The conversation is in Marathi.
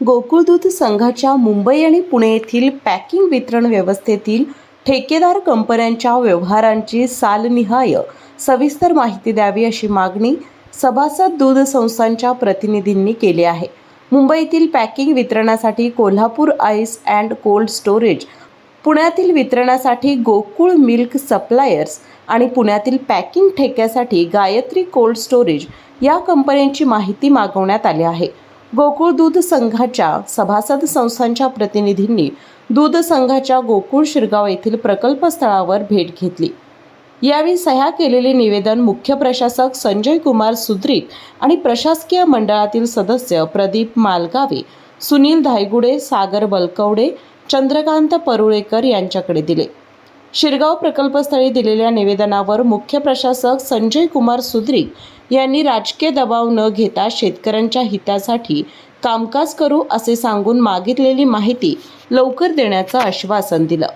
गोकुळ दूध संघाच्या मुंबई आणि पुणे येथील पॅकिंग वितरण व्यवस्थेतील ठेकेदार कंपन्यांच्या व्यवहारांची सालनिहाय सविस्तर माहिती द्यावी अशी मागणी सभासद दूध संस्थांच्या प्रतिनिधींनी केली आहे. मुंबईतील पॅकिंग वितरणासाठी Kolhapur ice and cold storage, पुण्यातील वितरणासाठी गोकुळ मिल्क सप्लायर्स आणि पुण्यातील पॅकिंग ठेक्यासाठी गायत्री कोल्ड स्टोरेज या कंपन्यांची माहिती मागवण्यात आली आहे. गोकुळ दूध संघाच्या सभासद संस्थांच्या प्रतिनिधींनी दूध संघाच्या गोकुळ शिरगाव येथील प्रकल्प स्थळावर भेट घेतली. यावेळी सह्या केलेले निवेदन मुख्य प्रशासक संजय कुमार सुद्रिक आणि प्रशासकीय मंडळातील सदस्य प्रदीप मालगावे, सुनील धायगुडे, सागर बलकवडे, चंद्रकांत परुळेकर यांच्याकडे दिले. शिरगाव प्रकल्पस्थळी दिलेल्या निवेदनावर मुख्य प्रशासक संजय कुमार सुद्रिक यांनी राजकीय दबाव न घेता शेतकऱ्यांच्या हितासाठी कामकाज करू असे सांगून मागितलेली माहिती लवकर देण्याचं आश्वासन दिलं.